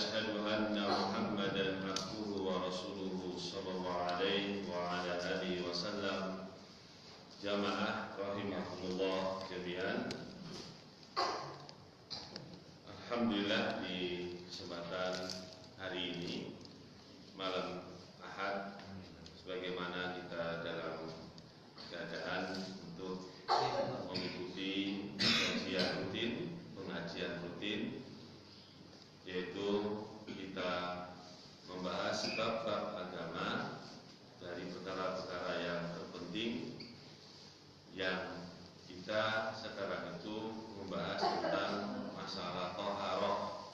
وأشهد أن محمدا عبده ورسوله صلى الله عليه وعلى آله وسلم. Jamaah rahimahumullah jami'an. Alhamdulillah, di kesempatan hari ini malam Ahad, sebagaimana kita dalam keadaan untuk mengikuti pengajian rutin, yaitu kita membahas bab-bab agama dari perkara-perkara yang terpenting yang kita sekarang itu membahas tentang masalah taharah,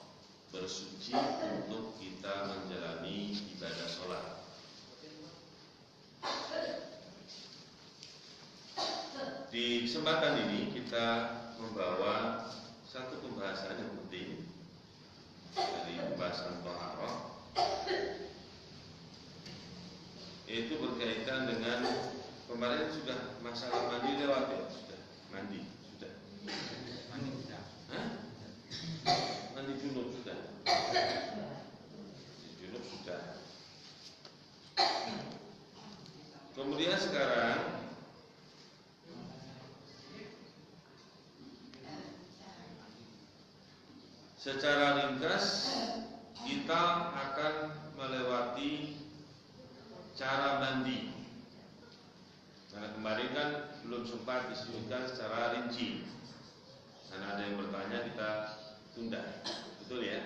bersuci untuk kita menjalani ibadah sholat. Di kesempatan ini kita membawa satu pembahasan yang penting dari pembahasan taharah, yaitu berkaitan dengan kemarin sudah masalah mandi lewat ya, sudah mandi sudah. Hah? Mandi junub sudah. Mandi junub sudah. Kemudian sekarang secara ringkas kita akan melewati cara mandi. Karena kemarin kan belum sempat disebutkan secara rinci. Karena ada yang bertanya, kita tunda. Betul ya?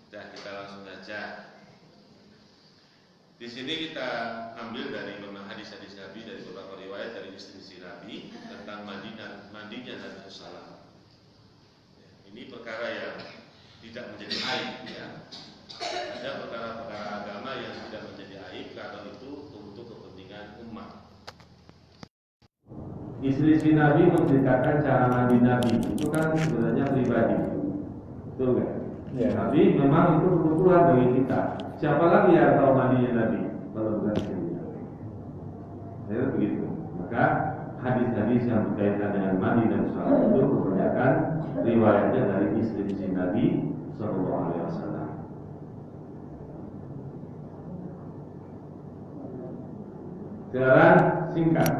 Sudah, kita langsung saja. Di sini kita ambil dari hadis-hadis Nabi, dari beberapa riwayat dari istri Nabi tentang mandinya Nabi Sallam. Ini perkara yang tidak menjadi aib ya. Ada perkara-perkara agama yang tidak menjadi aib kalau itu untuk kepentingan umat. Istri Nabi menceritakan cara mandi Nabi itu kan sebenarnya pribadi, betul nggak? Ya. Tapi memang itu kebutuhan bagi kita. Siapa lagi yang tahu mandinya Nabi? Kalau bukan istrinya. Ya, begitu. Maka hadis-hadis yang berkaitan dengan mandi dan sholat itu kebanyakan riwayatnya dari istri Nabi Sallallahu Alaihi Wasallam. Sekarang singkat.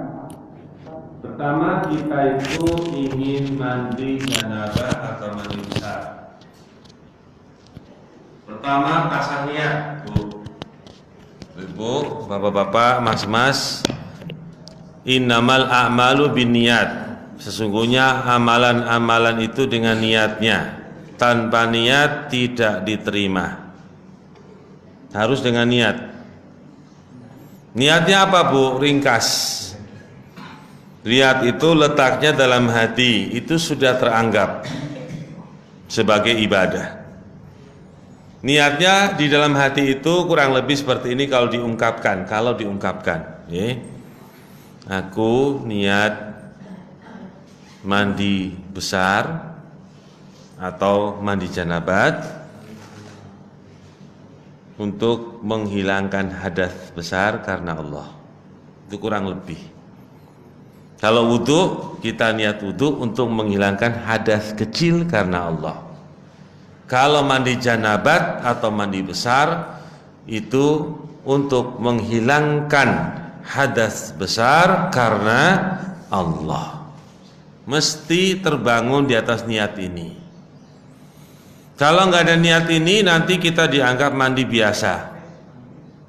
Pertama, kita itu ingin mandi janabah atau mandi besar. Pertama, pasang niat, Bu. Ibu, bapak-bapak, mas-mas. Innamal a'malu binniyat. Sesungguhnya amalan-amalan itu dengan niatnya. Tanpa niat tidak diterima. Harus dengan niat. Niatnya apa, Bu? Ringkas. Niat itu letaknya dalam hati, itu sudah teranggap sebagai ibadah. Niatnya di dalam hati itu kurang lebih seperti ini kalau diungkapkan. Aku niat mandi besar atau mandi janabat untuk menghilangkan hadas besar karena Allah. Itu kurang lebih. Kalau wudu, kita niat wudu untuk menghilangkan hadas kecil karena Allah. Kalau mandi janabat atau mandi besar, itu untuk menghilangkan hadas besar karena Allah. Mesti terbangun di atas niat ini. Kalau nggak ada niat ini, nanti kita dianggap mandi biasa,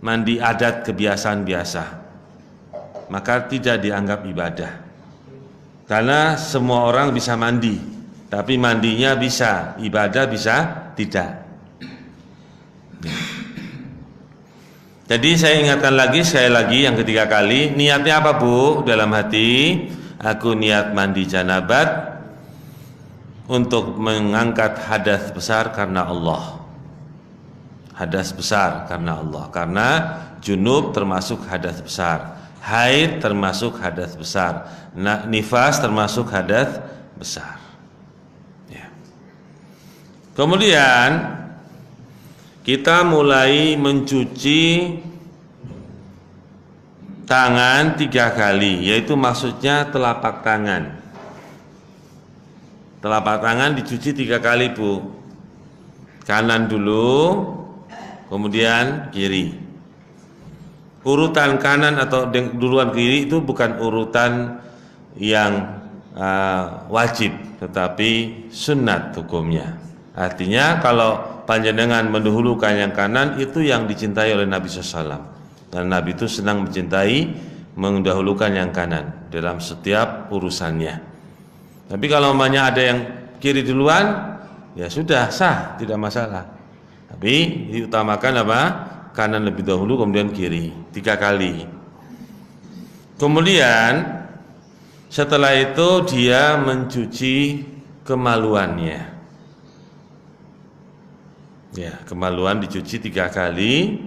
mandi adat kebiasaan biasa, maka tidak dianggap ibadah. Karena semua orang bisa mandi, tapi mandinya bisa, ibadah bisa tidak. Jadi saya ingatkan lagi, sekali lagi yang ketiga kali, niatnya apa, Bu? Dalam hati, aku niat mandi janabat untuk mengangkat hadas besar karena Allah. Hadas besar karena Allah. Karena junub termasuk hadas besar, haid termasuk hadas besar, nifas termasuk hadas besar. Ya. Kemudian kita mulai mencuci tangan 3 kali, yaitu maksudnya telapak tangan. Telapak tangan dicuci 3 kali, Bu. Kanan dulu, kemudian kiri. Urutan kanan atau duluan kiri itu bukan urutan yang wajib, tetapi sunnat hukumnya. Artinya kalau panjenengan mendahulukan yang kanan, itu yang dicintai oleh Nabi SAW. Dan Nabi itu senang mencintai mendahulukan yang kanan dalam setiap urusannya. Tapi kalau umpamanya ada yang kiri duluan, ya sudah sah, tidak masalah. Tapi diutamakan apa? Kanan lebih dahulu, kemudian kiri 3 kali. Kemudian setelah itu dia mencuci kemaluannya. Ya, kemaluan dicuci 3 kali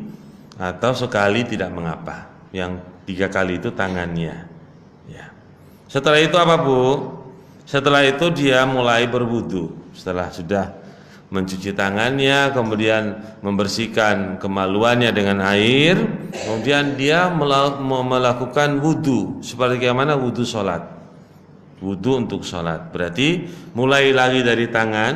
atau sekali tidak mengapa. Yang 3 kali itu tangannya. Ya. Setelah itu apa, Bu? Setelah itu dia mulai berwudu. Setelah sudah mencuci tangannya, kemudian membersihkan kemaluannya dengan air, kemudian dia melakukan wudu seperti bagaimana wudu sholat. Wudu untuk sholat berarti mulai lagi dari tangan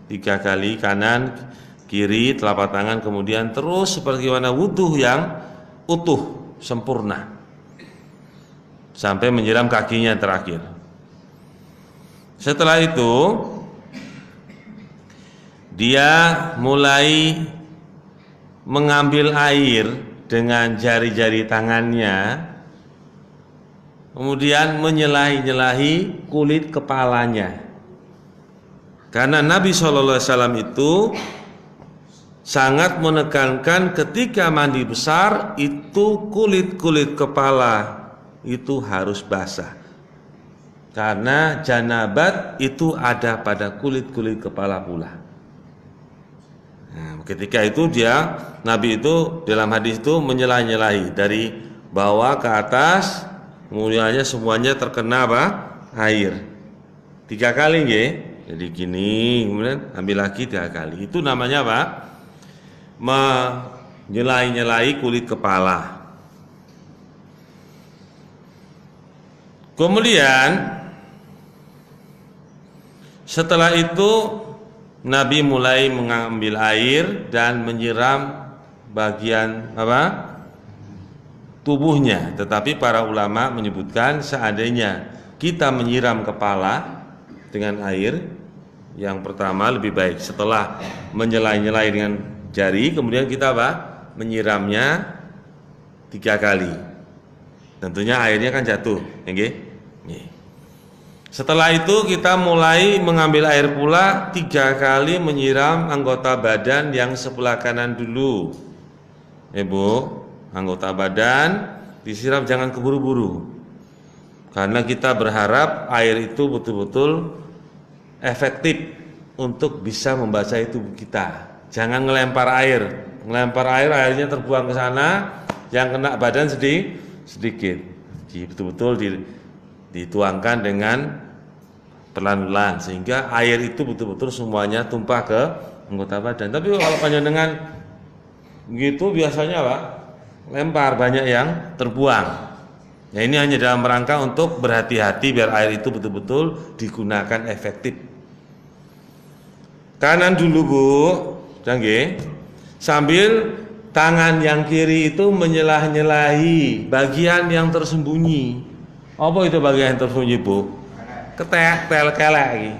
3 kali, kanan, kiri, telapak tangan, kemudian terus seperti bagaimana wudu yang utuh, sempurna, sampai menyiram kakinya terakhir. Setelah itu dia mulai mengambil air dengan jari-jari tangannya, kemudian menyelahi-nyelahi kulit kepalanya. Karena Nabi SAW itu sangat menekankan ketika mandi besar itu kulit-kulit kepala itu harus basah. Karena janabat itu ada pada kulit-kulit kepala pula. Nah, ketika itu Nabi itu dalam hadis itu menyela-nyelahi dari bawah ke atas, kemudiannya semuanya terkena apa? Air 3 kali, nggih. Jadi gini, kemudian ambil lagi 3 kali. Itu namanya apa? Menyela-nyelahi kulit kepala. Kemudian setelah itu Nabi mulai mengambil air dan menyiram bagian apa? Tubuhnya. Tetapi para ulama menyebutkan seandainya kita menyiram kepala dengan air, yang pertama lebih baik setelah menyela-nyelai dengan jari, kemudian kita apa? Menyiramnya 3 kali. Tentunya airnya kan jatuh, nggih. Setelah itu kita mulai mengambil air pula 3 kali menyiram anggota badan yang sebelah kanan dulu. Bu, anggota badan disiram, jangan keburu-buru. Karena kita berharap air itu betul-betul efektif untuk bisa membasahi tubuh kita. Jangan ngelempar air. Ngelempar air, airnya terbuang ke sana, yang kena badan sedikit. Jadi betul-betul dituangkan dengan pelan-pelan sehingga air itu betul-betul semuanya tumpah ke anggota badan. Tapi kalau panjenengan gitu biasanya Pak, lempar, banyak yang terbuang. Ya, ini hanya dalam rangka untuk berhati-hati biar air itu betul-betul digunakan efektif. Kanan dulu, Bu, nggih. Sambil tangan yang kiri itu menyelah-nyelahi bagian yang tersembunyi. Apa itu bagian yang tersembunyi, Bu? Ketek, kelek iki.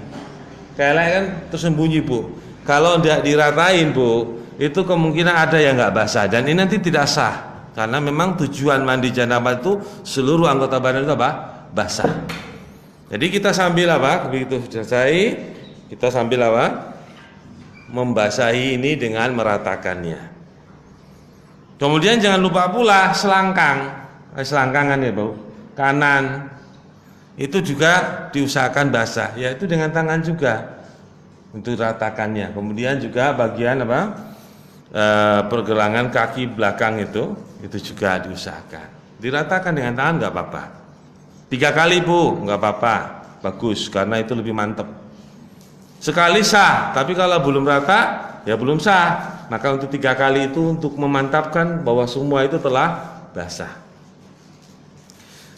Kelek kan tersembunyi, Bu. Kalau tidak diratain, Bu, itu kemungkinan ada yang enggak basah dan ini nanti tidak sah. Karena memang tujuan mandi janabah itu seluruh anggota badan itu apa? Basah. Jadi kita sambil apa? Begitu selesai, kita sambil apa? Membasahi ini dengan meratakannya. Kemudian jangan lupa pula selangkangan ya, Bu. Kanan itu juga diusahakan basah, yaitu dengan tangan juga untuk ratakannya. Kemudian juga bagian apa pergelangan kaki belakang itu juga diusahakan diratakan dengan tangan, nggak apa-apa. 3 kali, Bu, nggak apa-apa, bagus, karena itu lebih mantap. Sekali sah, tapi kalau belum rata ya belum sah. Maka untuk 3 kali itu untuk memantapkan bahwa semua itu telah basah.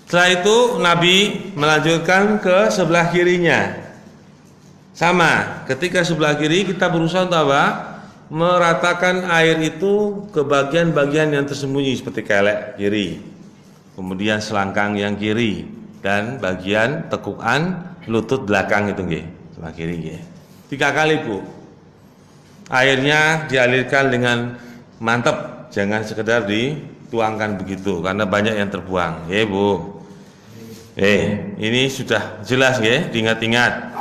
Setelah itu Nabi melanjutkan ke sebelah kirinya. Sama, ketika sebelah kiri kita berusaha untuk apa? meratakan air itu ke bagian-bagian yang tersembunyi seperti kelek kiri, kemudian selangkang yang kiri, dan bagian tekukan lutut belakang itu nggih, sebelah kiri nggih. 3 kali, Bu. Airnya dialirkan dengan mantap, jangan sekedar dituangkan begitu karena banyak yang terbuang. Bu. Ini sudah jelas nggih, diingat-ingat.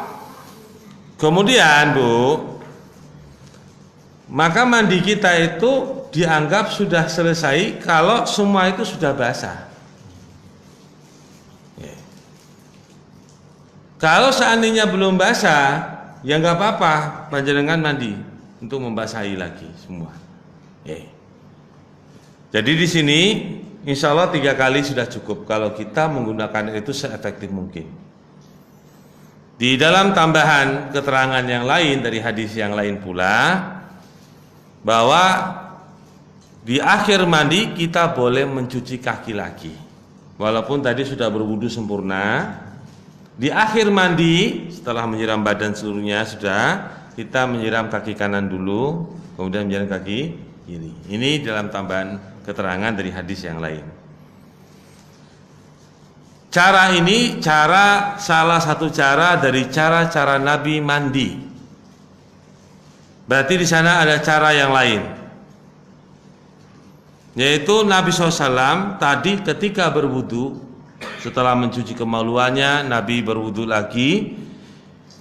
Kemudian, Bu, maka mandi kita itu dianggap sudah selesai kalau semua itu sudah basah. Kalau seandainya belum basah, ya nggak apa-apa, panjenengan mandi untuk membasahi lagi semua. Jadi di sini, insya Allah 3 kali sudah cukup kalau kita menggunakan itu seefektif mungkin. Di dalam tambahan keterangan yang lain dari hadis yang lain pula, bahwa di akhir mandi kita boleh mencuci kaki lagi. Walaupun tadi sudah berwudu sempurna, di akhir mandi setelah menyiram badan seluruhnya sudah, kita menyiram kaki kanan dulu, kemudian menyiram kaki kiri. Ini dalam tambahan keterangan dari hadis yang lain. Cara ini salah satu cara dari cara-cara Nabi mandi. Berarti di sana ada cara yang lain, yaitu Nabi SAW tadi ketika berwudu, setelah mencuci kemaluannya, Nabi berwudu lagi.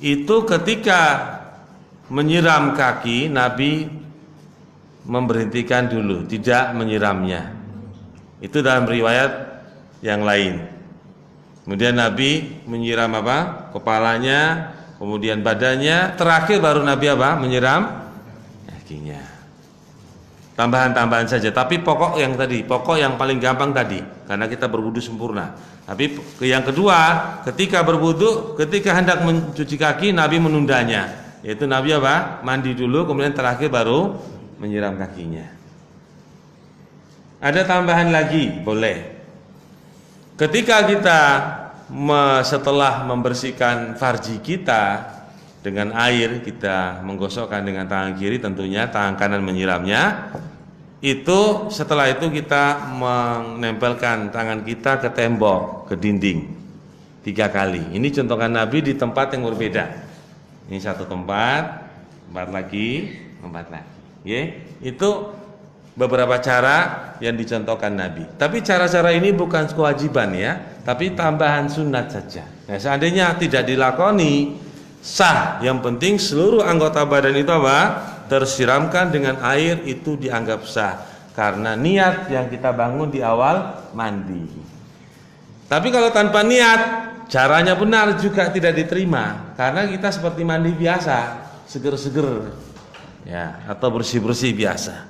Itu ketika menyiram kaki, Nabi memberhentikan dulu, tidak menyiramnya. Itu dalam riwayat yang lain. Kemudian Nabi menyiram apa? Kepalanya, kemudian badannya, terakhir baru Nabi apa? Menyiram kakinya. Tambahan-tambahan saja, tapi pokok yang paling gampang tadi, karena kita berwudu sempurna. Tapi yang kedua, ketika berwudu, ketika hendak mencuci kaki, Nabi menundanya, yaitu Nabi apa? Mandi dulu, kemudian terakhir baru menyiram kakinya. Ada tambahan lagi, boleh. Ketika kita setelah membersihkan farji kita dengan air, kita menggosokkan dengan tangan kiri, tentunya tangan kanan menyiramnya. Itu setelah itu kita menempelkan tangan kita ke tembok, ke dinding 3 kali. Ini contohkan Nabi di tempat yang berbeda. Ini satu tempat lagi. Itu beberapa cara yang dicontohkan Nabi. Tapi cara-cara ini bukan kewajiban ya, tapi tambahan sunat saja. Nah, seandainya tidak dilakoni, sah. Yang penting seluruh anggota badan itu apa? Tersiramkan dengan air, itu dianggap sah. Karena niat yang kita bangun di awal mandi. Tapi kalau tanpa niat, caranya benar juga tidak diterima. Karena kita seperti mandi biasa, seger-seger, ya, atau bersih-bersih biasa.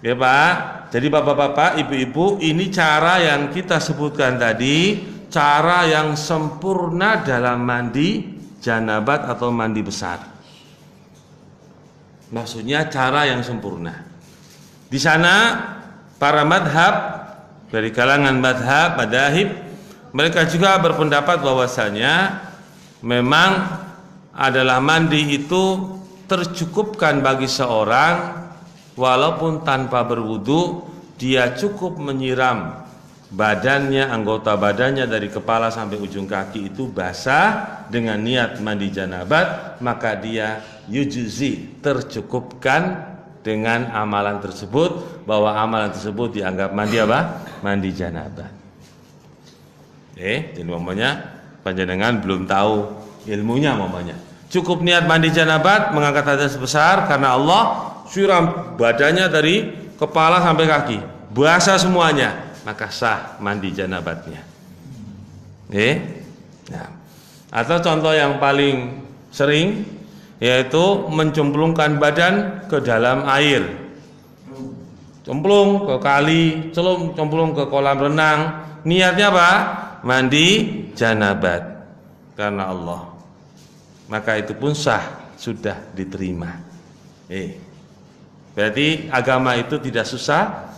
Ya Pak, jadi bapak-bapak, ibu-ibu, ini cara yang kita sebutkan tadi, cara yang sempurna dalam mandi janabat atau mandi besar. Maksudnya cara yang sempurna. Di sana para madhab, dari kalangan madhab, mereka juga berpendapat bahwasanya memang adalah mandi itu tercukupkan bagi seorang. Walaupun tanpa berwudu, dia cukup menyiram badannya, anggota badannya dari kepala sampai ujung kaki itu basah dengan niat mandi janabat, maka dia yujzi, tercukupkan dengan amalan tersebut, bahwa amalan tersebut dianggap mandi apa? Mandi janabat. Jadi umpamanya panjenengan belum tahu ilmunya, umpamanya cukup niat mandi janabat, mengangkat hadas besar karena Allah, siram badannya dari kepala sampai kaki, basah semuanya, maka sah mandi janabatnya. Nah, atau contoh yang paling sering yaitu mencemplungkan badan ke dalam air, cemplung ke kali, cemplung ke kolam renang, niatnya apa? Mandi janabat karena Allah, maka itu pun sah, sudah diterima. Berarti agama itu tidak susah,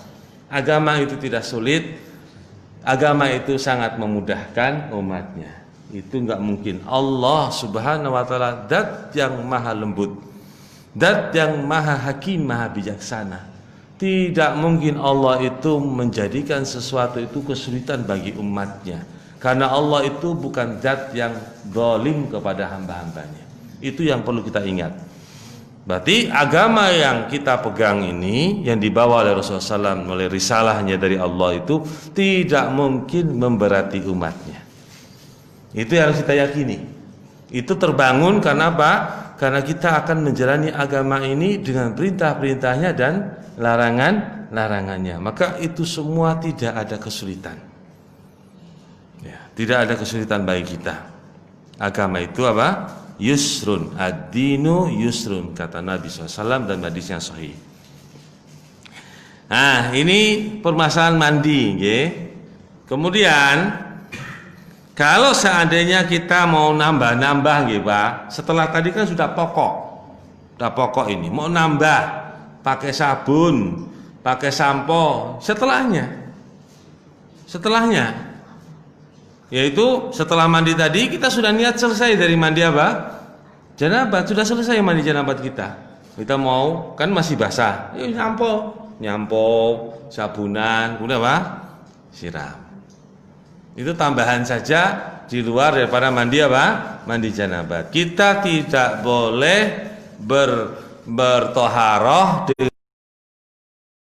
agama itu tidak sulit, agama itu sangat memudahkan umatnya. Itu enggak mungkin. Allah Subhanahu wa taala zat yang maha lembut, Zat yang maha hakim, maha bijaksana. Tidak mungkin Allah itu menjadikan sesuatu itu kesulitan bagi umatnya. Karena Allah itu bukan zat yang zalim kepada hamba-hambanya. Itu yang perlu kita ingat. Berarti agama yang kita pegang ini, yang dibawa oleh Rasulullah SAW, oleh risalahnya dari Allah itu tidak mungkin memberati umatnya. Itu yang harus kita yakini. Itu terbangun karena apa? Karena kita akan menjalani agama ini dengan perintah-perintahnya dan larangan-larangannya. Maka itu semua tidak ada kesulitan. Ya, tidak ada kesulitan bagi kita. Agama itu apa? Yusrun, ad-dinu yusrun, kata Nabi SAW dan hadis yang sahih. Nah, ini permasalahan mandi, ya. Kemudian kalau seandainya kita mau nambah-nambah, ya Pak, setelah tadi kan sudah pokok ini, mau nambah, pakai sabun, pakai sampo, setelahnya, yaitu setelah mandi tadi kita sudah niat selesai dari mandi apa? Janabat, sudah selesai mandi janabat kita. Kita mau, kan masih basah, nyampo, sabunan, udah apa? Siram. Itu tambahan saja di luar daripada mandi apa? Mandi janabat. Kita tidak boleh bertoharoh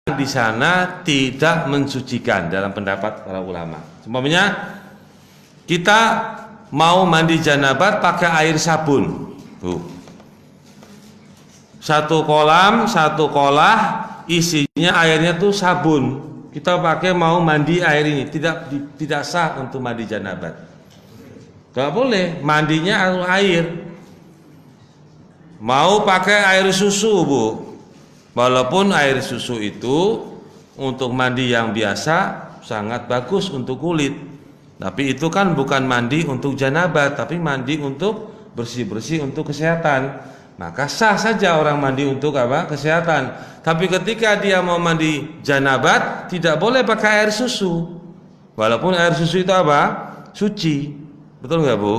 di sana tidak mensucikan dalam pendapat para ulama. Umpamanya kita mau mandi janabat pakai air sabun. Satu kolam, satu kolah isinya airnya tuh sabun. Kita pakai mau mandi air ini, tidak sah untuk mandi janabat. Gak boleh, mandinya air. Mau pakai air susu, Bu. Walaupun air susu itu untuk mandi yang biasa sangat bagus untuk kulit. Tapi itu kan bukan mandi untuk janabat, tapi mandi untuk bersih-bersih untuk kesehatan. Maka sah saja orang mandi untuk apa? Kesehatan. Tapi ketika dia mau mandi janabat, tidak boleh pakai air susu. Walaupun air susu itu apa? Suci. Betul nggak, Bu?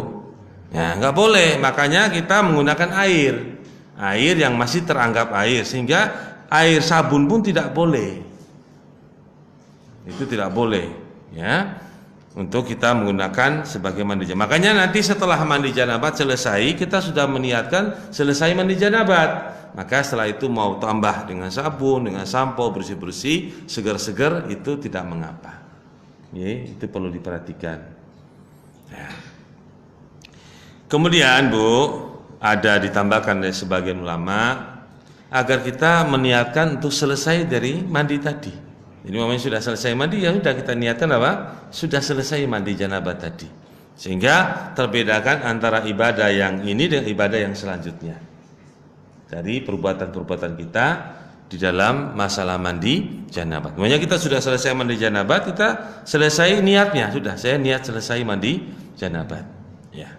Ya, nggak boleh. Makanya kita menggunakan air yang masih teranggap air, sehingga air sabun pun tidak boleh. Itu tidak boleh, ya. Untuk kita menggunakan sebagai mandi janabat. Makanya nanti setelah mandi janabat selesai, kita sudah meniatkan selesai mandi janabat. Maka setelah itu mau tambah dengan sabun, dengan sampo, bersih-bersih, segar-segar, itu tidak mengapa. Ya, itu perlu diperhatikan. Ya. Kemudian, Bu, ada ditambahkan dari sebagian ulama agar kita meniatkan untuk selesai dari mandi tadi. Jadi momennya sudah selesai mandi, ya sudah kita niatkan apa? Sudah selesai mandi janabat tadi. Sehingga terbedakan antara ibadah yang ini dengan ibadah yang selanjutnya. Dari perbuatan-perbuatan kita di dalam masalah mandi janabat. Makanya kita sudah selesai mandi janabat, kita selesai niatnya, sudah saya niat selesai mandi janabat. Ya.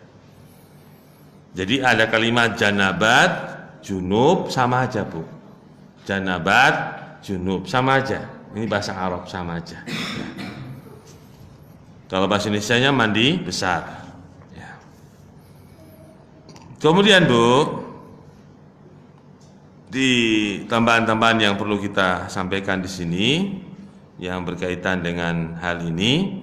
Jadi ada kalimat janabat, junub sama aja, Bu. Janabat, junub sama aja. Ini bahasa Arab sama aja. Ya. Kalau bahasa Indonesianya mandi besar. Ya. Kemudian, Bu, di tambahan-tambahan yang perlu kita sampaikan di sini yang berkaitan dengan hal ini,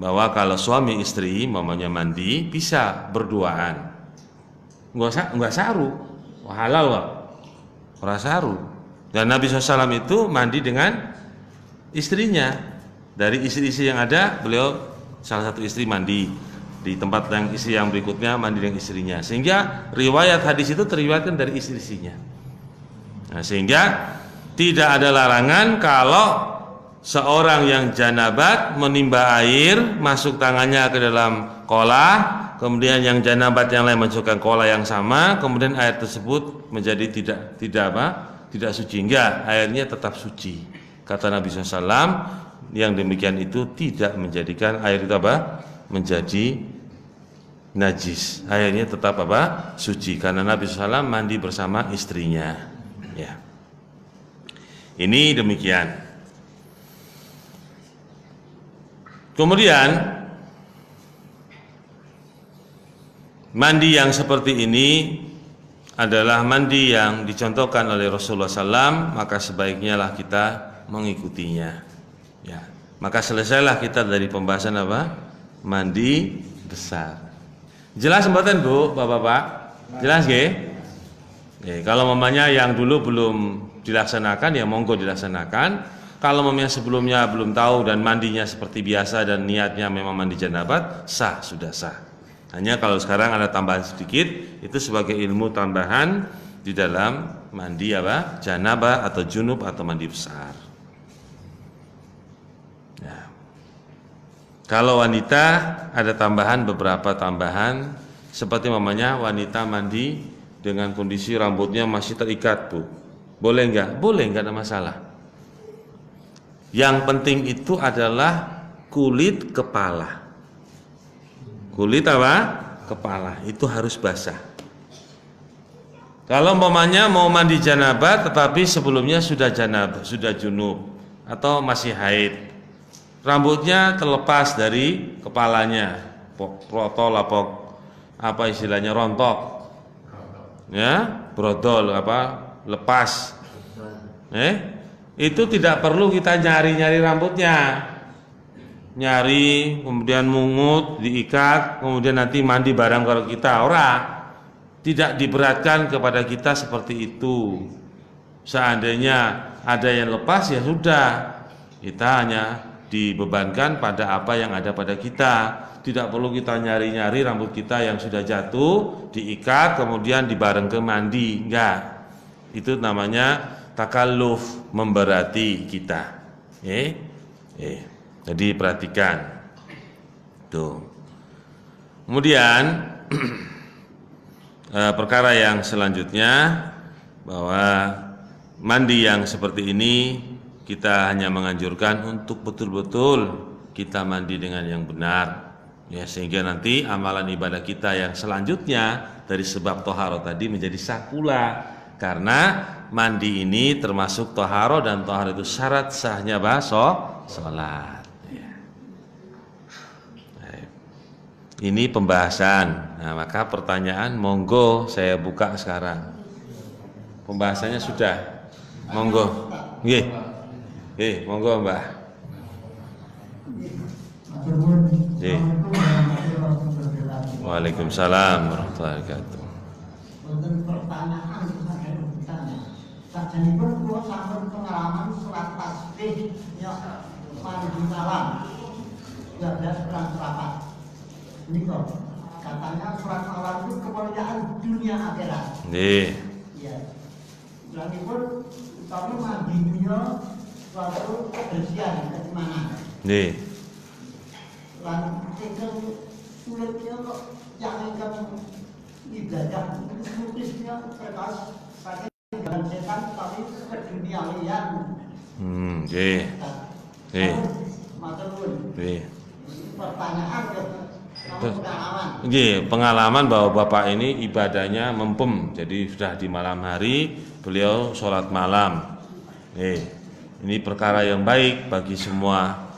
bahwa kalau suami istri mamanya mandi bisa berduaan. Enggak saru. Halal kok. Ora saru. Dan Nabi SAW itu mandi dengan istrinya. Dari istri-istri yang ada, beliau salah satu istri mandi di tempat yang istri yang berikutnya mandi dengan istrinya. Sehingga riwayat hadis itu teriwayatkan dari istri-istrinya. Nah, sehingga tidak ada larangan kalau seorang yang janabat menimba air, masuk tangannya ke dalam kolah, kemudian yang janabat yang lain masukkan kolah yang sama, kemudian air tersebut menjadi tidak suci. Enggak, airnya tetap suci. Kata Nabi SAW, yang demikian itu tidak menjadikan air itu menjadi najis. Airnya tetap suci, karena Nabi SAW mandi bersama istrinya. Ya. Ini demikian. Kemudian mandi yang seperti ini adalah mandi yang dicontohkan oleh Rasulullah SAW, maka sebaiknya lah kita mengikutinya. Ya, maka selesailah kita dari pembahasan apa? Mandi besar. Jelas mboten Bu, Bapak-bapak? Jelas nggih? Kalau mamanya yang dulu belum dilaksanakan ya monggo dilaksanakan. Kalau mamanya sebelumnya belum tahu dan mandinya seperti biasa dan niatnya memang mandi janabat, sah, sudah sah. Hanya kalau sekarang ada tambahan sedikit, itu sebagai ilmu tambahan di dalam mandi apa? Janabah atau junub atau mandi besar. Ya. Kalau wanita ada tambahan, beberapa tambahan, seperti mamanya wanita mandi dengan kondisi rambutnya masih terikat, Bu. Boleh enggak? Boleh, enggak ada masalah. Yang penting itu adalah kulit kepala. Kulit apa? Kepala itu harus basah. Kalau umpamanya mau mandi janabah tetapi sebelumnya sudah janabah, sudah junub atau masih haid, rambutnya terlepas dari kepalanya, protol apa istilahnya, rontok, ya, brodol apa, lepas, itu tidak perlu kita nyari-nyari rambutnya, nyari kemudian mungut diikat kemudian nanti mandi barang kalau kita tidak diberatkan kepada kita seperti itu. Seandainya ada yang lepas ya sudah, kita hanya dibebankan pada apa yang ada pada kita. Tidak perlu kita nyari-nyari rambut kita yang sudah jatuh diikat kemudian dibareng ke mandi, enggak. Itu namanya takalluf, memberati kita. Jadi perhatikan. Tuh. Kemudian perkara yang selanjutnya, bahwa mandi yang seperti ini kita hanya menganjurkan untuk betul-betul kita mandi dengan yang benar, ya, sehingga nanti amalan ibadah kita yang selanjutnya dari sebab toharo tadi menjadi sah pula. Karena mandi ini termasuk toharo, dan toharo itu syarat sahnya sholat. Ya. Ini pembahasan. Nah, maka pertanyaan monggo saya buka sekarang. Pembahasannya sudah. Monggo. Nggih. Nggih, monggo Mbah. Nggih. Waalaikumsalam warahmatullahi wabarakatuh. Pertanyaan saya bertanya. Sajenipun kula sampun pengalaman salat tasbih ya mandi malam. 12 perang serapat. Niku katanya surat malam itu kemuliaan dunia akhirat. Nggih. Iya. Lanipun utawi mandi dunia suatu kebersihan keimanan. Nggih. Lan ingkang sulitnya kok yang ingkang ibadah mutisnya terkas pakai dengan setan tapi ke dunia liar. Nggih. Nggih. Matur nuwun. Nggih. Pertanyaan ya. Nggih, pengalaman bahwa Bapak ini ibadahnya mempem. Jadi sudah di malam hari beliau sholat malam. Ini perkara yang baik bagi semua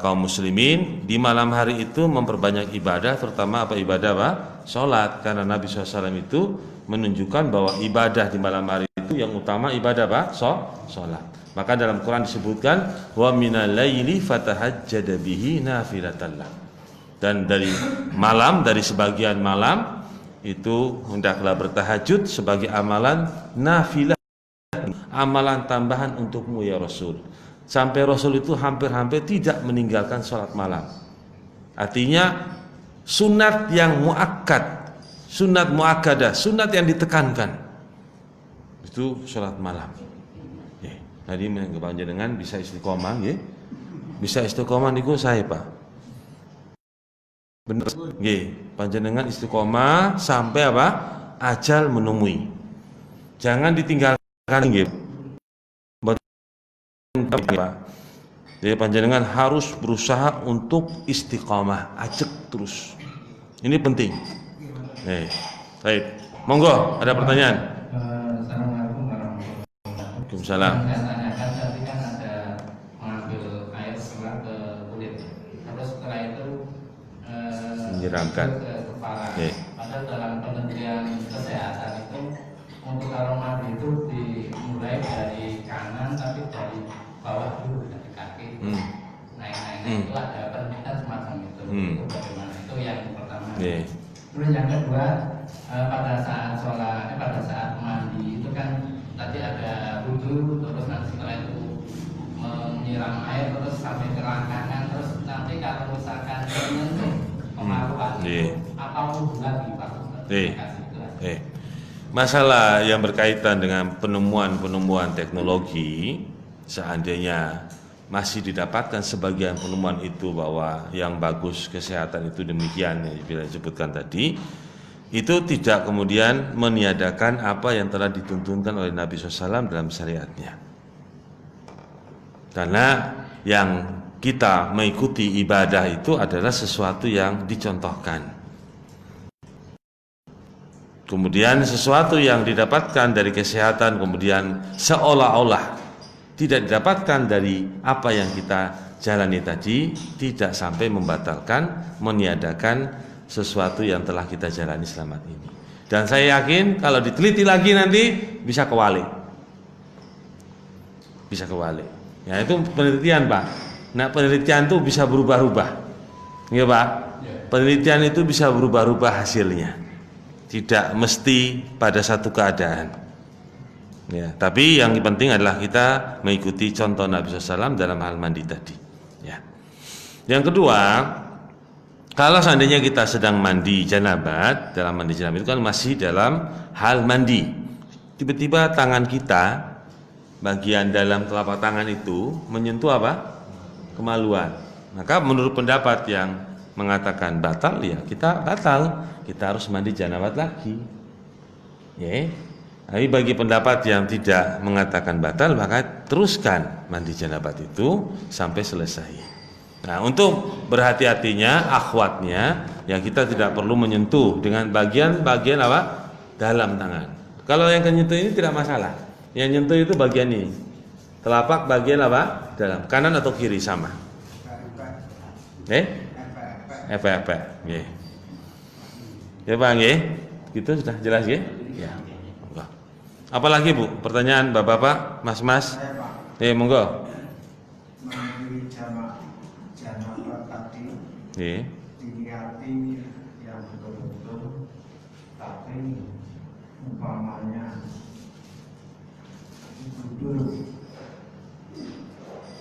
kaum muslimin. Di malam hari itu memperbanyak ibadah, terutama apa ibadah Pak? Sholat. Karena Nabi SAW itu menunjukkan bahwa ibadah di malam hari itu yang utama ibadah Pak? Sholat. Maka dalam Quran disebutkan wa minal laili fatahajjada bihi nafilatan lak. Dan dari malam, dari sebagian malam itu hendaklah bertahajud sebagai amalan nafilah, amalan tambahan untukmu ya Rasul. Sampai Rasul itu hampir-hampir tidak meninggalkan sholat malam. Artinya sunat yang muakkad, sunat muakkadah, sunat yang ditekankan itu sholat malam. Tadi panjenengan bisa istiqomah, ya? Bisa istiqomah niku saya Pak. Bener, nggih, panjenengan istiqomah sampai apa? Ajal menemui. Jangan ditinggalkan, nggih. Pak. Jadi panjenengan harus berusaha untuk istiqomah, ajek terus. Ini penting. Baik. Monggo, ada pertanyaan? Assalamualaikum warahmatullahi wabarakatuh. Waalaikumsalam. Saya tanyakan tadi kan ada mengambil air selang ke kulit, terus setelah itu Menyiramkan ke kepala. Oke. Padahal dalam penelitian kesehatan itu itu dimulai dari kanan tapi dari bawah dulu dari kaki naik itu ada penelitian semacam itu. Itu bagaimana? Itu yang pertama. Terus yang kedua, pada saat sholat, pada saat mandi itu kan tadi ada wudhu, terus nanti setelah itu menyiram air terus sampai ke langkangan, terus nanti kalau misalkan menyentuh kemaluan apa wudhu lagi Pak Ustaz? Masalah yang berkaitan dengan penemuan-penemuan teknologi, seandainya masih didapatkan sebagian penemuan itu bahwa yang bagus kesehatan itu demikian yang disebutkan tadi, itu tidak kemudian meniadakan apa yang telah dituntunkan oleh Nabi SAW dalam syariatnya. Karena yang kita mengikuti ibadah itu adalah sesuatu yang dicontohkan. Kemudian sesuatu yang didapatkan dari kesehatan kemudian seolah-olah tidak didapatkan dari apa yang kita jalani tadi, tidak sampai membatalkan, meniadakan sesuatu yang telah kita jalani selama ini. Dan saya yakin kalau diteliti lagi nanti bisa kewalik. Bisa kewalik. Ya itu penelitian Pak. Nah penelitian itu bisa berubah-ubah. Iya Pak. Penelitian itu bisa berubah-ubah hasilnya. Tidak mesti pada satu keadaan. Ya, tapi yang penting adalah kita mengikuti contoh Nabi SAW dalam hal mandi tadi. Ya. Yang kedua, kalau seandainya kita sedang mandi janabat, dalam mandi janabat itu kan masih dalam hal mandi. Tiba-tiba tangan kita, bagian dalam telapak tangan itu menyentuh apa? Kemaluan. Maka menurut pendapat yang mengatakan batal, ya kita batal. Kita harus mandi janabat lagi. Ya. Tapi bagi pendapat yang tidak mengatakan batal, maka teruskan mandi janabat itu sampai selesai. Nah, untuk berhati-hatinya, akhwatnya, ya kita tidak perlu menyentuh dengan bagian-bagian apa? Dalam tangan. Kalau yang menyentuh ini tidak masalah. Yang nyentuh itu bagian ini. Telapak bagian apa? Dalam. Kanan atau kiri sama. Efek. Ya Bang, ya. Gitu sudah jelas ya? Ya. Apalagi Bu? Pertanyaan Bapak-bapak, Mas-mas? Monggo. Mandi janabat tadi diniati yang betul-betul, tapi umpamanya duduk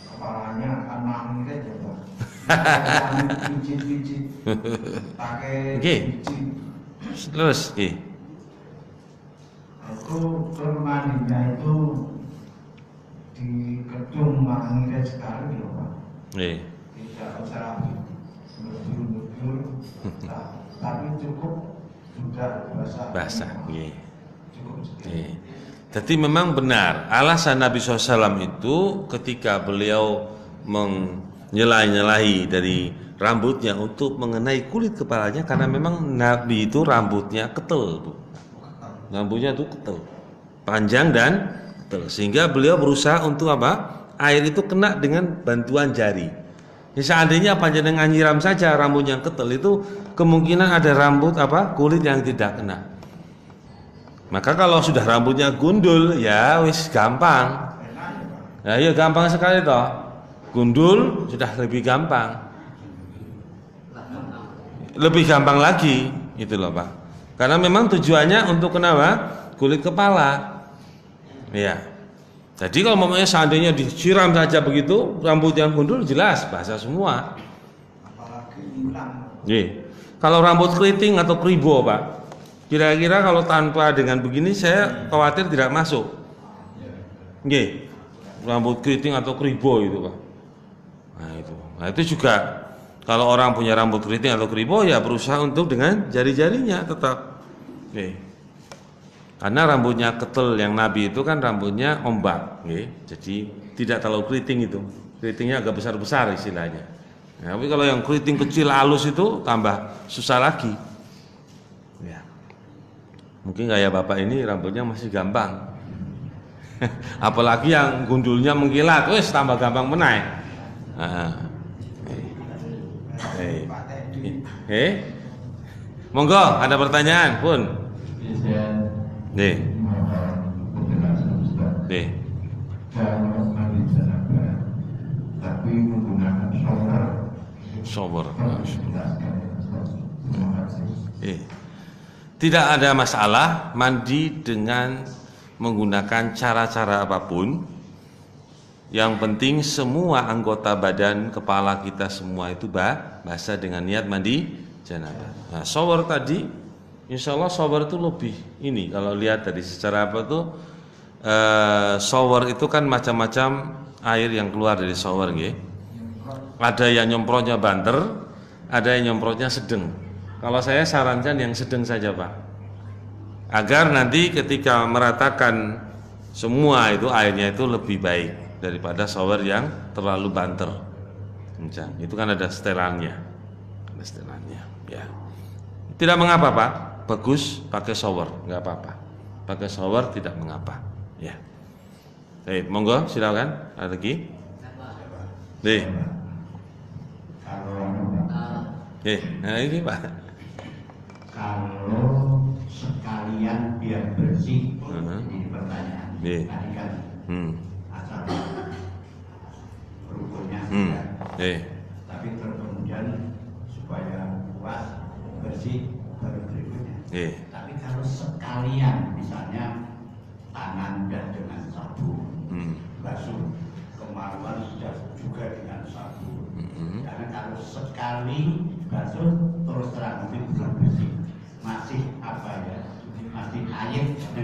kepalanya akan nangis aja Pak. Pijit-pijit pakai pijit. Terus itu mandinya itu di gedung mandinya sekali ya Pak. Tidak usah ngebul-ngebul, tapi cukup sudah basah. Cukup sedikit. Jadi memang benar alasan Nabi SAW itu ketika beliau menyela-nyelahi dari rambutnya untuk mengenai kulit kepalanya, karena memang Nabi itu rambutnya ketel Bu. Rambutnya itu ketel, panjang dan ketel, sehingga beliau berusaha untuk apa? Air itu kena dengan bantuan jari. Ya, seandainya panjenengan nyiram saja rambutnya yang ketel itu kemungkinan ada rambut apa? Kulit yang tidak kena. Maka kalau sudah rambutnya gundul, ya wis gampang. Ya, iya gampang sekali toh. Gundul sudah lebih gampang. Lebih gampang lagi, itu loh Pak. Karena memang tujuannya untuk kenapa? Kulit kepala. Ya. Jadi kalau mamanya seandainya disiram saja begitu, rambut yang gundul jelas basah semua. Apalagi hilang. Kalau rambut keriting atau kribo Pak, kira-kira kalau tanpa dengan begini saya khawatir tidak masuk. Rambut keriting atau kribo itu Pak. Nah itu juga. Kalau orang punya rambut keriting atau kribo, ya berusaha untuk dengan jari-jarinya tetap. Karena rambutnya ketel yang Nabi itu kan rambutnya ombak, jadi tidak terlalu keriting itu. Keritingnya agak besar-besar istilahnya. Nah, tapi kalau yang keriting kecil halus itu tambah susah lagi. Ya. Mungkin kayak Bapak ini rambutnya masih gampang. Apalagi yang gundulnya mengkilat, wes tambah gampang menaik. Monggo, ada pertanyaan pun. Nih. Deh. Kalau mandi janabah tapi menggunakan shower. Tidak ada masalah mandi dengan menggunakan cara-cara apapun. Yang penting semua anggota badan, kepala kita semua itu basah dengan niat mandi janabah. Nah, shower tadi, insya Allah shower itu lebih ini. Kalau lihat tadi secara apa tuh, shower itu kan macam-macam air yang keluar dari shower, nggih. Ada yang nyemprotnya banter, ada yang nyemprotnya sedang. Kalau saya sarankan yang sedang saja, Pak, agar nanti ketika meratakan semua itu airnya itu lebih baik daripada shower yang terlalu banter. Itu kan ada setelannya, ya. Tidak mengapa, Pak, bagus pakai shower, nggak apa-apa. Pakai shower tidak mengapa, ya. Baik, monggo silakan. Ada lagi? Nih. Nah ini Pak. Kalau sekalian biar bersih, ini pertanyaan. Tadi kan asal rukunnya tapi kemudian supaya puas bersih baru berikutnya. Tapi kalau sekalian misalnya tangan dan dengan sabun, basuh kemaluan sudah juga dengan sabun. Karena kalau sekali basuh terus terang nanti belum bersih, masih apa ya? Masih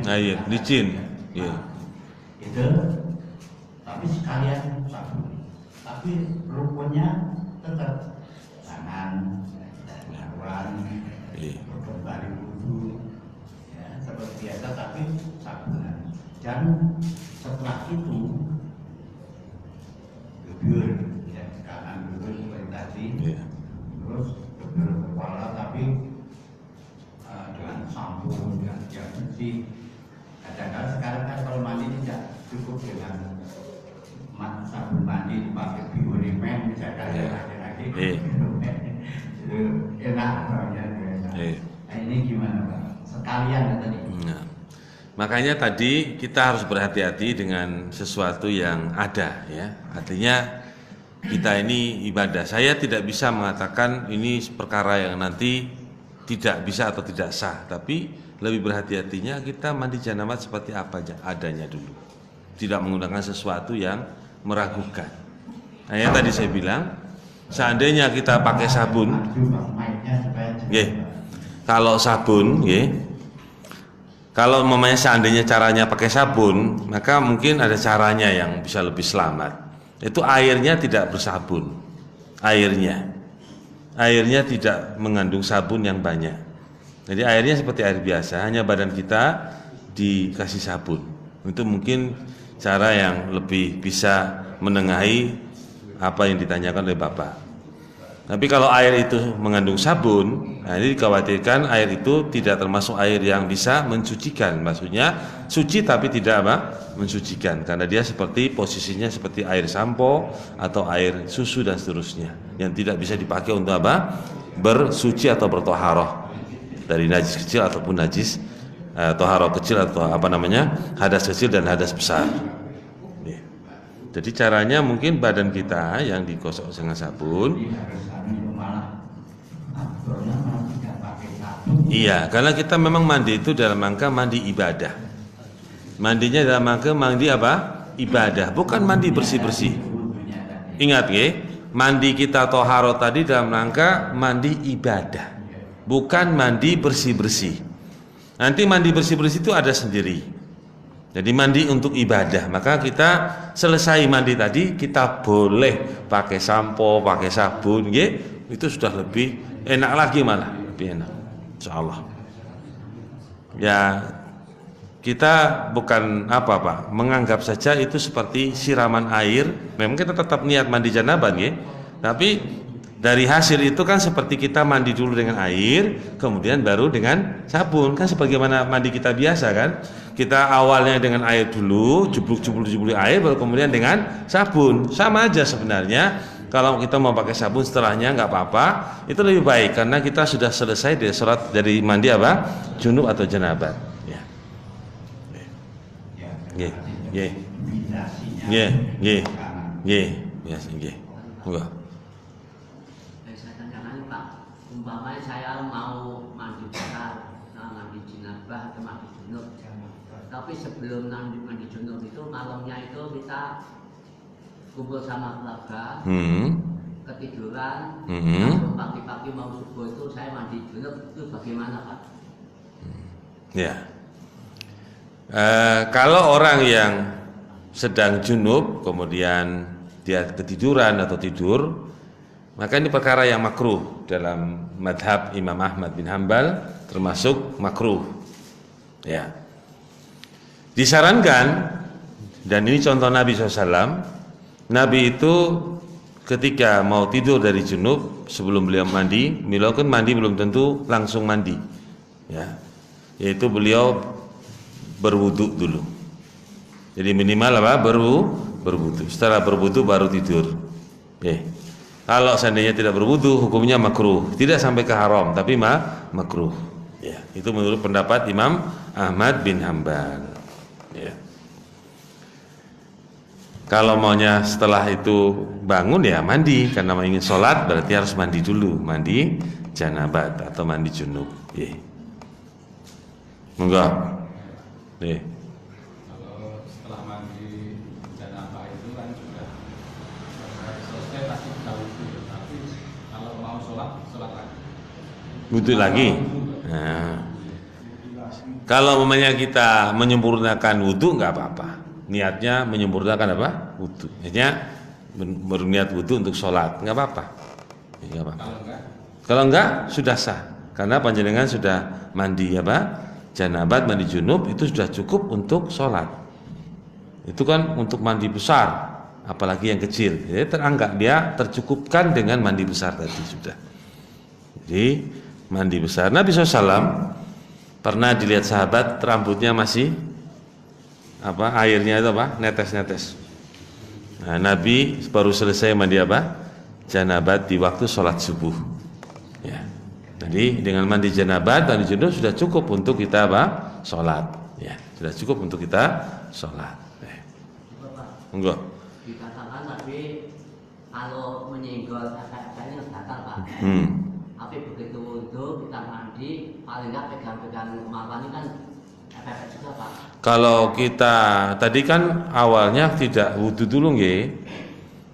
air, licin. Itu. Tapi sekalian sabun. Tapi rukunnya tetap tangan, kemaluan, kembali wudhu, ya, seperti biasa tapi sabunan. Dan setelah itu gebur, ya, kanan gebur seperti tadi, terus gebur kepala tapi dengan sampo dan yang bersih. Kadang-kadang sekarang kan kalau mandi tidak cukup dengan sabun mandi pakai biolimen misalkan lagi itu enak rasanya. Nah, ini gimana, Pak? Sekalian tadi. Makanya tadi kita harus berhati-hati dengan sesuatu yang ada, ya. Artinya kita ini ibadah. Saya tidak bisa mengatakan ini perkara yang nanti tidak bisa atau tidak sah, tapi lebih berhati-hatinya kita mandi janabah seperti apa adanya dulu. Tidak menggunakan sesuatu yang meragukan. Nah, yang tadi saya bilang, seandainya kita pakai sabun, kalau sabun, kalau memangnya seandainya caranya pakai sabun, maka mungkin ada caranya yang bisa lebih selamat. Itu airnya tidak bersabun, airnya tidak mengandung sabun yang banyak. Jadi airnya seperti air biasa, hanya badan kita dikasih sabun. Itu mungkin cara yang lebih bisa menengahi apa yang ditanyakan oleh Bapak. Tapi kalau air itu mengandung sabun, nah ini dikhawatirkan air itu tidak termasuk air yang bisa mensucikan. Maksudnya suci tapi tidak mensucikan, karena dia seperti posisinya seperti air sampo atau air susu dan seterusnya, yang tidak bisa dipakai untuk bersuci atau bertoharoh dari najis kecil ataupun najis toharoh kecil atau hadas kecil dan hadas besar. Jadi caranya mungkin badan kita yang digosok dengan sabun. Iya, karena kita memang mandi itu dalam rangka mandi ibadah. Mandinya dalam rangka mandi apa? Ibadah, bukan mandi bersih-bersih. Ingat ya, mandi kita toharoh tadi dalam rangka mandi ibadah, bukan mandi bersih-bersih. Nanti mandi bersih-bersih itu ada sendiri. Jadi mandi untuk ibadah, maka kita selesai mandi tadi kita boleh pakai sampo, pakai sabun, itu sudah lebih enak lagi, malah lebih enak, insyaallah. Ya, kita bukan Pak, menganggap saja itu seperti siraman air. Memang kita tetap niat mandi janabah, tapi dari hasil itu kan seperti kita mandi dulu dengan air, kemudian baru dengan sabun, kan sebagaimana mandi kita biasa kan. Kita awalnya dengan air dulu, jubluk air, baru kemudian dengan sabun. Sama aja sebenarnya. Kalau kita mau pakai sabun setelahnya nggak apa-apa, itu lebih baik karena kita sudah selesai dari mandi junub atau janabah. Ya. Nggih. Nggih. Nggih, nggih. Nggih, biasa nggih. Monggo. Saya tanyakan Pak, umpamanya saya mau mandi besar, mandi jenabah atau mandi junub, tapi sebelum mandi junub itu malamnya itu kita kumpul sama keluarga, ketiduran, langsung pagi-pagi mau subuh itu saya mandi junub, itu bagaimana Pak? Ya. Kalau orang yang sedang junub kemudian dia ketiduran atau tidur, maka ini perkara yang makruh dalam madhab Imam Ahmad bin Hambal, termasuk makruh. Ya. Disarankan, dan ini contoh Nabi SAW, Nabi itu ketika mau tidur dari junub, sebelum beliau mandi, beliau kan mandi belum tentu langsung mandi, ya, yaitu beliau berwudu dulu. Jadi minimal apa? Berwudu. Setelah berwudu baru tidur. Kalau seandainya tidak berwudu, hukumnya makruh. Tidak sampai ke haram, tapi makruh. Ya, itu menurut pendapat Imam Ahmad bin Hambal. Ya. Kalau maunya setelah itu bangun ya mandi, karena ingin sholat berarti harus mandi dulu, mandi janabat atau mandi junub. Monggo. Kalau setelah mandi janabah itu kan sudah selesai pasti bisa wudu, tapi kalau mau sholat lagi. Wudu lagi. Nah, kalau umpamanya kita menyempurnakan wudu nggak apa-apa. Niatnya menyempurnakan apa? Wudu. Maksudnya berniat wudu untuk sholat, nggak apa-apa. Nggak apa-apa. Kalau enggak sudah sah, karena panjenengan sudah mandi apa? Janabat, mandi junub itu sudah cukup untuk sholat. Itu kan untuk mandi besar, apalagi yang kecil. Jadi teranggap dia tercukupkan dengan mandi besar tadi sudah. Jadi mandi besar. Nabi SAW pernah dilihat sahabat rambutnya masih apa? Airnya itu apa? Netes-netes. Nah, Nabi baru selesai mandi apa? Janabat di waktu sholat subuh. Ya. Jadi dengan mandi janabat, mandi junub sudah cukup untuk kita apa? Sholat. Ya, sudah cukup untuk kita sholat. Enggak. Dikatakan tadi kalau menyenggol kata-katanya batal Pak. Tapi begitu wudu kita mandi, paling nggak pegang-pegang kemaluan ini kan efek juga Pak. Kalau kita tadi kan awalnya tidak wudu dulu nggih.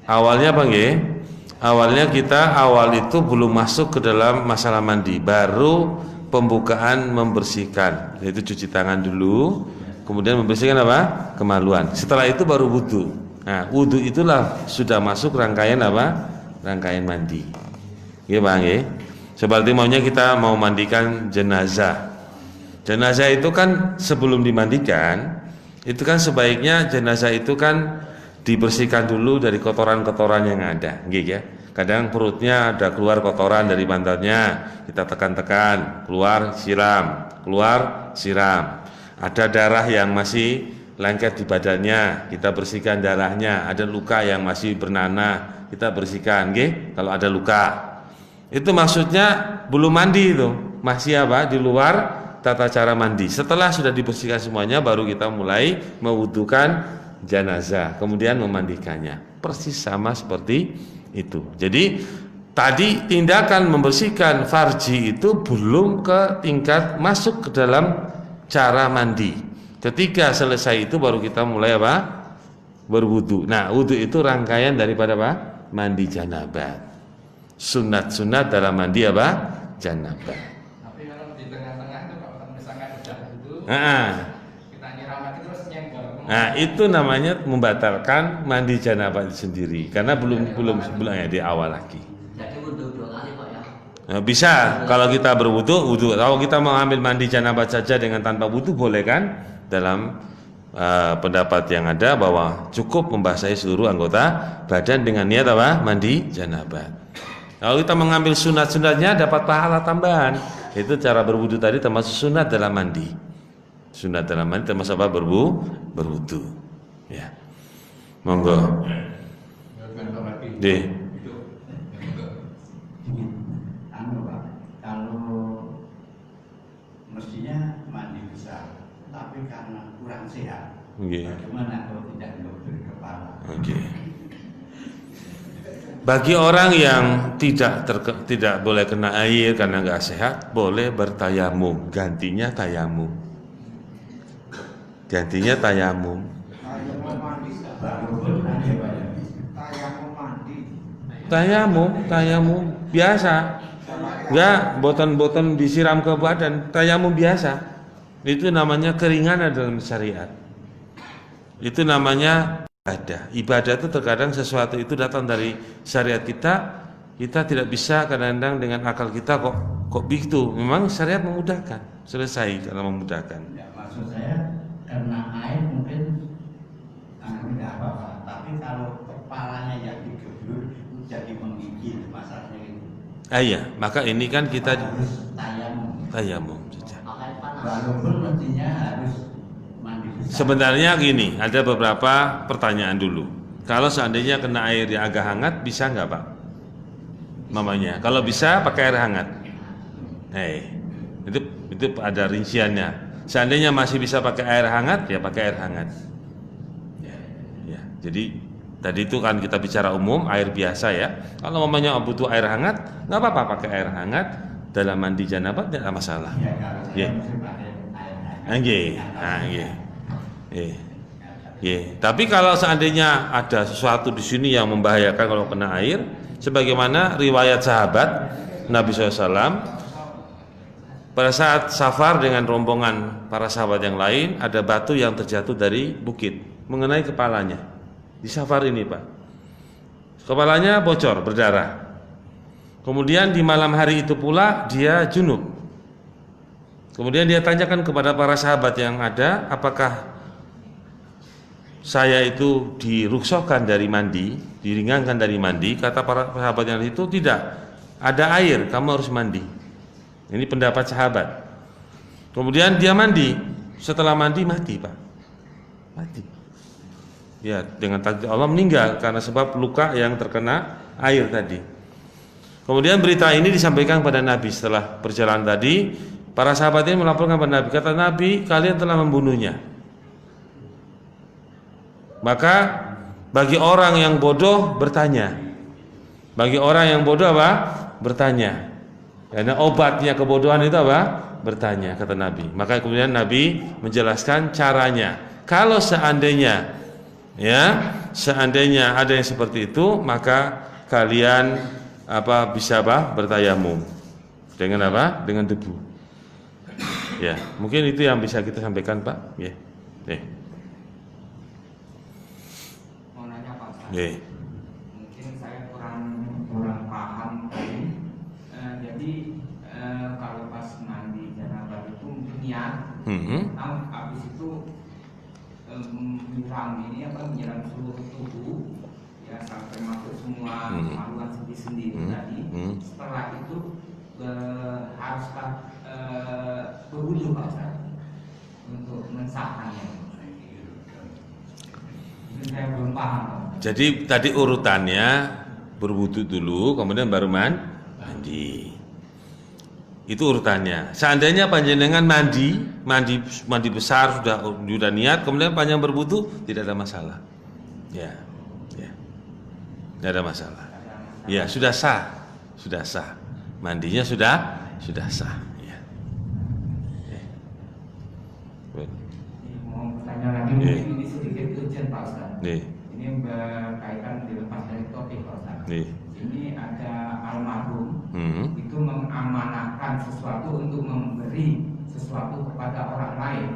Awalnya apa nggih? Awalnya kita itu belum masuk ke dalam masalah mandi, baru pembukaan membersihkan, yaitu cuci tangan dulu, kemudian membersihkan apa? Kemaluan. Setelah itu baru wudu. Nah, wudu itulah sudah masuk rangkaian apa? Rangkaian mandi. Nggih, Bang nggih. Seperti maunya kita mau mandikan jenazah. Jenazah itu kan sebelum dimandikan, itu kan sebaiknya jenazah itu kan dibersihkan dulu dari kotoran-kotoran yang ada, nggih ya. Kadang perutnya ada keluar kotoran dari pantatnya, kita tekan-tekan, keluar siram. Ada darah yang masih lengket di badannya, kita bersihkan darahnya. Ada luka yang masih bernanah, kita bersihkan, nggih. Kalau ada luka, itu maksudnya belum mandi itu, masih apa? Di luar tata cara mandi. Setelah sudah dibersihkan semuanya, baru kita mulai mewudukan jenazah, kemudian memandikannya. Persis sama seperti itu. Jadi tadi tindakan membersihkan farji itu belum ke tingkat masuk ke dalam cara mandi. Ketika selesai itu baru kita mulai apa? Berwudu. Nah, wudu itu rangkaian daripada apa? Mandi janabat. Sunat-sunat dalam mandi apa? Janabat. Tapi kalau di tengah-tengah itu kalau misalnya udah wudu, kita nyiram terus nyenggol. Nah, itu namanya membatalkan mandi janabat sendiri karena belum ya di awal lagi. Jadi wudu dua kali Pak ya. Nah, bisa kalau kita berwudu, kalau kita mau ambil mandi janabat saja dengan tanpa wudu boleh kan? Dalam pendapat yang ada bahwa cukup membasahi seluruh anggota badan dengan niat apa? Mandi janabat. Kalau kita mengambil sunat-sunatnya dapat pahala tambahan. Itu cara berwudu tadi termasuk sunat dalam mandi. Sunat dalam mandi termasuk apa? Berwudu. Ya. Monggo. Deh. Pak, kalau mestinya mandi besar, tapi karena kurang sehat, Nggih. Bagaimana kalau tidak dokter kepala? Oke. Bagi orang yang tidak boleh kena air karena nggak sehat, boleh bertayamum, gantinya tayamum. Gantinya tayamum. Tayamum biasa. Enggak boton-boton disiram ke badan, tayamum biasa. Itu namanya keringanan dalam syariat. Itu namanya ibadah. Ibadah itu terkadang sesuatu itu datang dari syariat kita tidak bisa kadang-kadang dengan akal kita kok begitu. Memang syariat memudahkan, selesai karena memudahkan. Ya, maksud saya karena air mungkin tidak apa-apa, tapi kalau kepalanya yang digebur jadi menggigil masalahnya itu. Iya, maka ini kan kita harus tayamum saja. Pakai panas. Walaupun mestinya harus mandi besar. Sebenarnya gini, ada beberapa pertanyaan dulu. Kalau seandainya kena air yang agak hangat, bisa nggak Pak? Mamanya, kalau bisa pakai air hangat. Itu ada rinciannya. Seandainya masih bisa pakai air hangat, ya pakai air hangat. Ya, jadi tadi itu kan kita bicara umum air biasa ya. Kalau mamanya butuh air hangat, nggak apa-apa pakai air hangat dalam mandi janabah tidak masalah. Ya, kalau saya Ya. mesti pakai air hangat. Tapi kalau seandainya ada sesuatu di sini yang membahayakan kalau kena air, sebagaimana riwayat sahabat Nabi SAW, pada saat safar dengan rombongan para sahabat yang lain, ada batu yang terjatuh dari bukit mengenai kepalanya. Di safar ini Pak, kepalanya bocor berdarah. Kemudian di malam hari itu pula dia junub. Kemudian dia tanyakan kepada para sahabat yang ada, apakah saya itu dirukshokan dari mandi, diringankan dari mandi? Kata para sahabat yang itu, tidak, ada air, kamu harus mandi. Ini pendapat sahabat. Kemudian dia mandi, setelah mandi mati Pak, mati. Ya, dengan takdir Allah meninggal karena sebab luka yang terkena air tadi. Kemudian berita ini disampaikan pada Nabi setelah perjalanan tadi. Para sahabat ini melaporkan pada Nabi, kata Nabi, kalian telah membunuhnya. Maka bagi orang yang bodoh bertanya. Bagi orang yang bodoh apa? Bertanya. Karena obatnya kebodohan itu apa? Bertanya, kata Nabi. Maka kemudian Nabi menjelaskan caranya. Kalau seandainya ada yang seperti itu, maka kalian bisa bertayamum dengan apa? Dengan debu. Ya, mungkin itu yang bisa kita sampaikan Pak. Ya. Mau nanya Pak Ustaz. Ya. Mungkin saya kurang paham tadi. Jadi kalau pas mandi janabah itu mungkin niat, habis itu menyiram seluruh tubuh ya sampai masuk semua kemaluan sendi-sendi tadi. Setelah itu haruskah berwudu Pak Ustaz untuk mensahkannya? Saya belum paham Pak. Jadi tadi urutannya berwudu dulu, kemudian baru mandi. Itu urutannya. Seandainya panjenengan mandi besar sudah niat, kemudian panjang berwudu, tidak ada masalah. Ya. Tidak ada masalah. Ya, sudah sah. Mandinya sudah sah. Ya. Mau bertanya lagi, mungkin ini sedikit urgent Pak Ustaz. Ini berkaitan dilepas dari topik Pak Ustaz. Ini ada almarhum itu mengamanahkan sesuatu untuk memberi sesuatu kepada orang lain.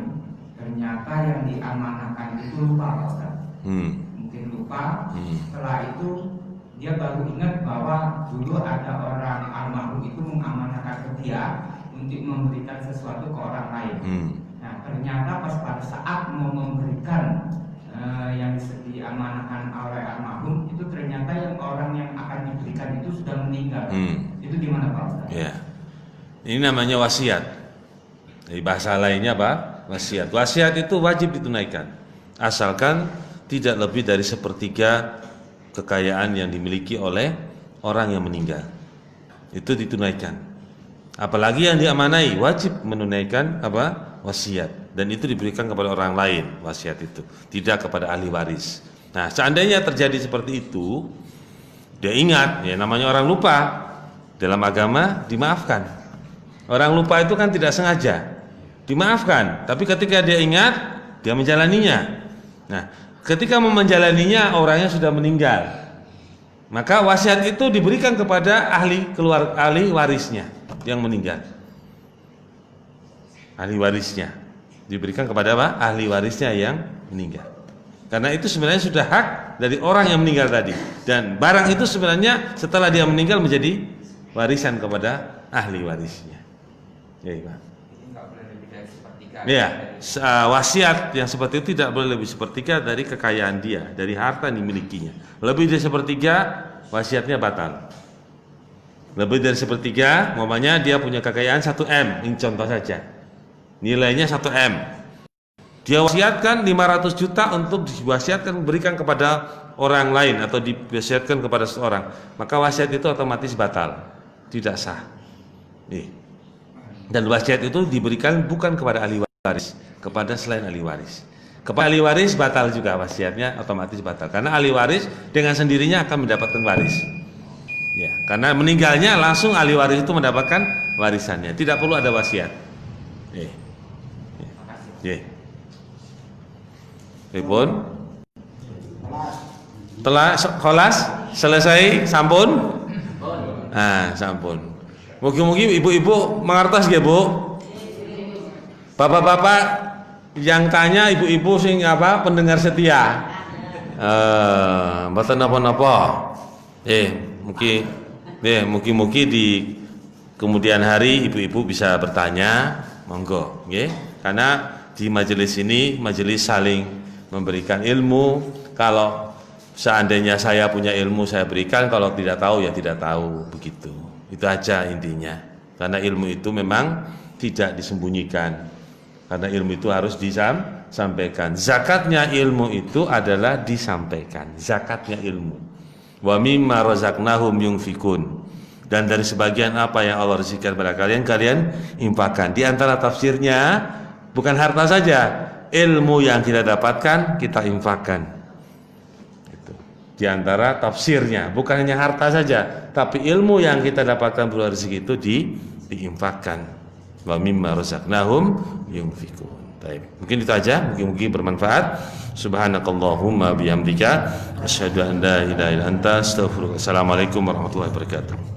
Ternyata yang diamanahkan itu lupa Pak Ustaz. Mungkin lupa. Setelah itu dia baru ingat bahwa dulu ada orang almarhum itu mengamanahkan ke dia untuk memberikan sesuatu ke orang lain. Nah, ternyata pas pada saat mau memberikan yang diamanahkan oleh almarhum itu ternyata yang orang yang akan diberikan itu sudah meninggal. Itu gimana Pak Ustaz? Ya. Ini namanya wasiat. Jadi bahasa lainnya apa? Wasiat. Wasiat itu wajib ditunaikan, asalkan tidak lebih dari 1/3 kekayaan yang dimiliki oleh orang yang meninggal. Itu ditunaikan. Apalagi yang diamanai wajib menunaikan wasiat. dan itu diberikan kepada orang lain wasiat itu, tidak kepada ahli waris. Nah, seandainya terjadi seperti itu, dia ingat, ya namanya orang lupa, dalam agama dimaafkan. Orang lupa itu kan tidak sengaja, dimaafkan. Tapi ketika dia ingat, dia menjalaninya. Nah, ketika menjalaninya orangnya sudah meninggal, maka wasiat itu diberikan kepada ahli warisnya yang meninggal. Ahli warisnya diberikan kepada apa? Ahli warisnya yang meninggal. Karena itu sebenarnya sudah hak dari orang yang meninggal tadi, dan barang itu sebenarnya setelah dia meninggal menjadi warisan kepada ahli warisnya. Ya, Pak. Nggak boleh lebih dari sepertiga. Ya, wasiat yang seperti itu tidak boleh lebih sepertiga dari kekayaan dia, dari harta yang dimilikinya. Lebih dari sepertiga, wasiatnya batal. Lebih dari sepertiga, umpamanya dia punya kekayaan 1 M, ini contoh saja. Nilainya 1 M. Dia wasiatkan 500 juta untuk diwasiatkan berikan kepada orang lain atau diwasiatkan kepada seseorang, maka wasiat itu otomatis batal, tidak sah. Dan wasiat itu diberikan bukan kepada ahli waris, kepada selain ahli waris. Kepada ahli waris batal juga, wasiatnya otomatis batal, karena ahli waris dengan sendirinya akan mendapatkan waris. Ya, karena meninggalnya langsung ahli waris itu mendapatkan warisannya, tidak perlu ada wasiat. Pripun? Telah kholas selesai sampun? Sampun. Mugi-mugi ibu-ibu mengertos nggih, Bu? Bapak-bapak yang tanya, ibu-ibu sing apa pendengar setia. Mboten napa-napa. Mugi-mugi di kemudian hari ibu-ibu bisa bertanya, monggo, nggih. Karena di majelis ini majelis saling memberikan ilmu. Kalau seandainya saya punya ilmu saya berikan, kalau tidak tahu ya tidak tahu, begitu. Itu aja intinya. Karena ilmu itu memang tidak disembunyikan. Karena ilmu itu harus disampaikan. Zakatnya ilmu itu adalah disampaikan. Zakatnya ilmu. Wa mimma razaqnahum yunfikun. Dan dari sebagian apa yang Allah rezekikan pada kalian, kalian infakkan. Di antara tafsirnya bukan harta saja, ilmu yang kita dapatkan kita infakkan. Itu. Di antara tafsirnya bukan hanya harta saja, tapi ilmu yang kita dapatkan berupa rezeki itu diinfakkan. Wa mimma razaqnahum yunfikun. Baik. Mungkin itu aja, mungkin bermanfaat. Subhanakallahumma bihamdika asyhadu an la ilaha illa anta astaghfiruka. Assalamualaikum warahmatullahi wabarakatuh.